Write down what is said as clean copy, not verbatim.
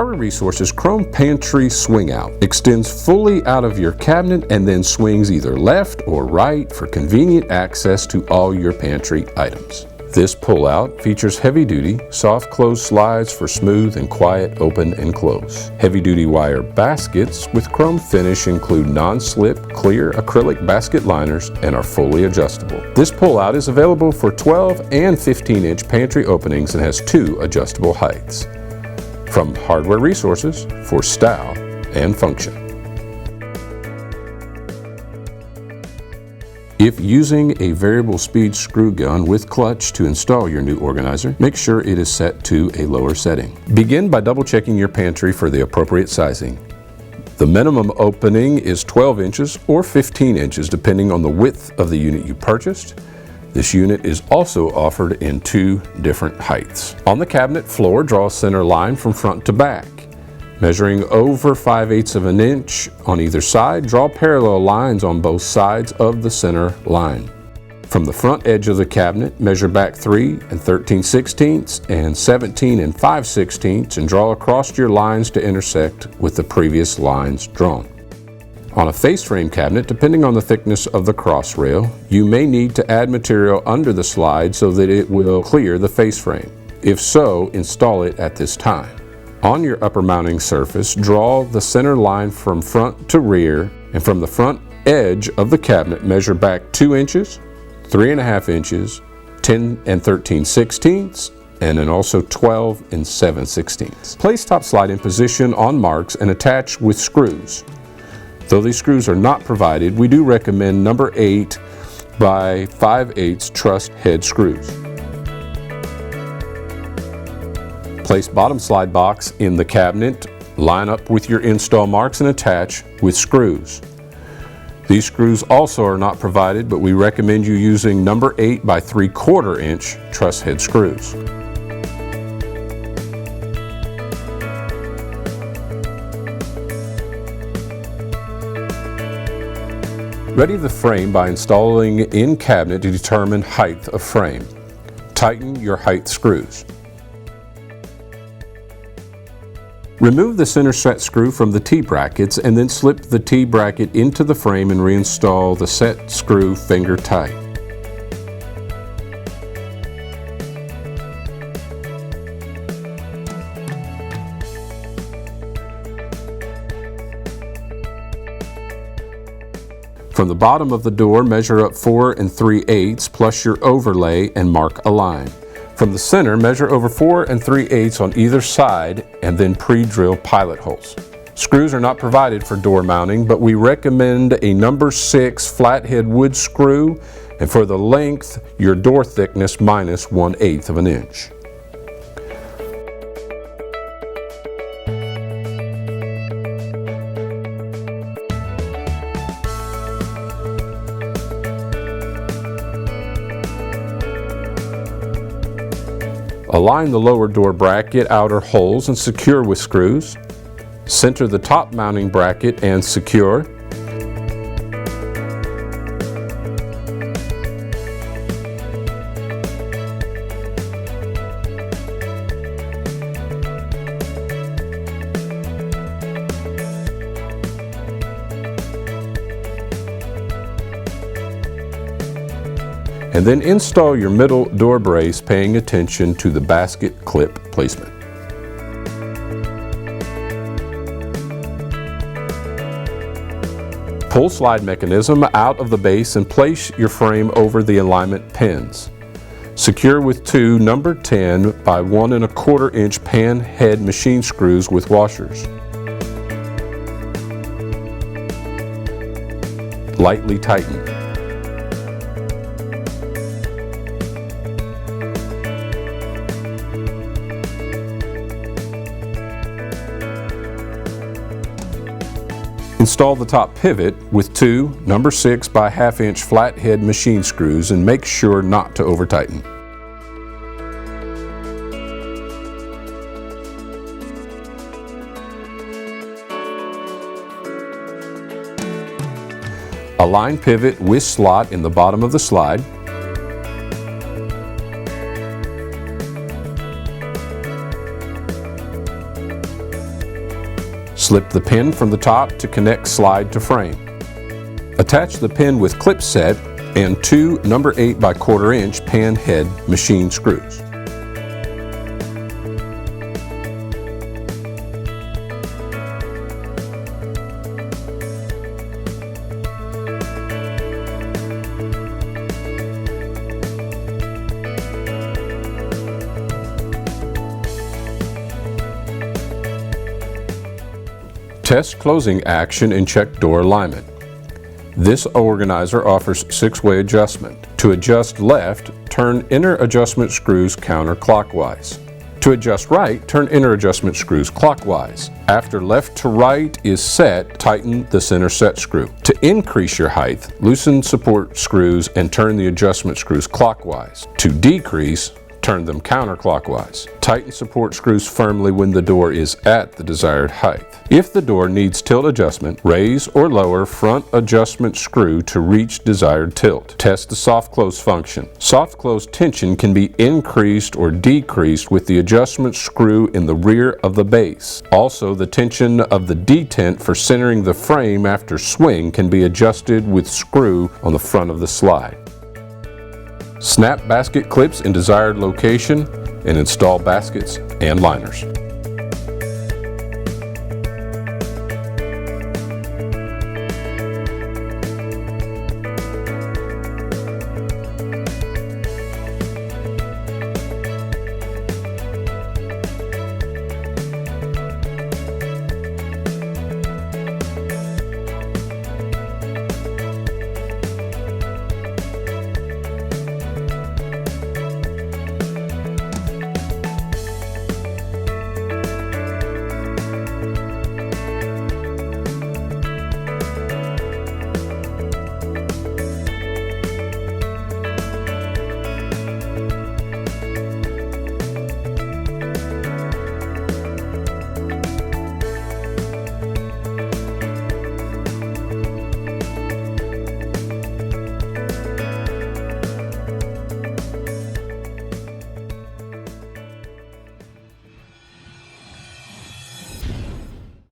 Our resources Chrome Pantry Swingout extends fully out of your cabinet and then swings either left or right for convenient access to all your pantry items. This pull-out features heavy-duty, soft-close slides for smooth and quiet open and close. Heavy-duty wire baskets with chrome finish include non-slip, clear acrylic basket liners and are fully adjustable. This pull-out is available for 12 and 15-inch pantry openings and has 2 adjustable heights. From Hardware Resources for style and function. If using a variable speed screw gun with clutch to install your new organizer, make sure it is set to a lower setting. Begin by double checking your pantry for the appropriate sizing. The minimum opening is 12 inches or 15 inches depending on the width of the unit you purchased. This unit is also offered in 2 different heights. On the cabinet floor, draw a center line from front to back. Measuring over 5/8 of an inch on either side, draw parallel lines on both sides of the center line. From the front edge of the cabinet, measure back 3 13/16 and 17 5/16 and draw across your lines to intersect with the previous lines drawn. On a face frame cabinet, depending on the thickness of the cross rail, you may need to add material under the slide so that it will clear the face frame. If so, install it at this time. On your upper mounting surface, draw the center line from front to rear, and from the front edge of the cabinet, measure back 2 inches, 3.5 inches, 10 13/16, and then also 12 7/16. Place top slide in position on marks and attach with screws. Though these screws are not provided, we do recommend number 8 by 5/8 truss head screws. Place bottom slide box in the cabinet, line up with your install marks and attach with screws. These screws also are not provided, but we recommend you using number 8 by 3/4 inch truss head screws. Ready the frame by installing in cabinet to determine height of frame. Tighten your height screws. Remove the center set screw from the T-brackets and then slip the T-bracket into the frame and reinstall the set screw finger tight. From the bottom of the door, measure up 4 3/8 plus your overlay and mark a line. From the center, measure over 4 3/8 on either side and then pre-drill pilot holes. Screws are not provided for door mounting, but we recommend a number 6 flathead wood screw, and for the length, your door thickness minus 1/8 of an inch. Align the lower door bracket outer holes and secure with screws. Center the top mounting bracket and secure. And then install your middle door brace, paying attention to the basket clip placement. Pull slide mechanism out of the base and place your frame over the alignment pins. Secure with 2 number 10 by 1 1/4 inch pan head machine screws with washers. Lightly tighten. Install the top pivot with 2 number 6 by 1/2 inch flathead machine screws and make sure not to over tighten. Align pivot with slot in the bottom of the slide. Slip the pin from the top to connect slide to frame. Attach the pin with clip set and 2 number 8 by 1/4 inch pan head machine screws. Test closing action and check door alignment. This organizer offers 6-way adjustment. To adjust left, turn inner adjustment screws counterclockwise. To adjust right, turn inner adjustment screws clockwise. After left to right is set, tighten the center set screw. To increase your height, loosen support screws and turn the adjustment screws clockwise. To decrease, turn them counterclockwise. Tighten support screws firmly when the door is at the desired height. If the door needs tilt adjustment, raise or lower front adjustment screw to reach desired tilt. Test the soft close function. Soft close tension can be increased or decreased with the adjustment screw in the rear of the base. Also, the tension of the detent for centering the frame after swing can be adjusted with screw on the front of the slide. Snap basket clips in desired location and install baskets and liners.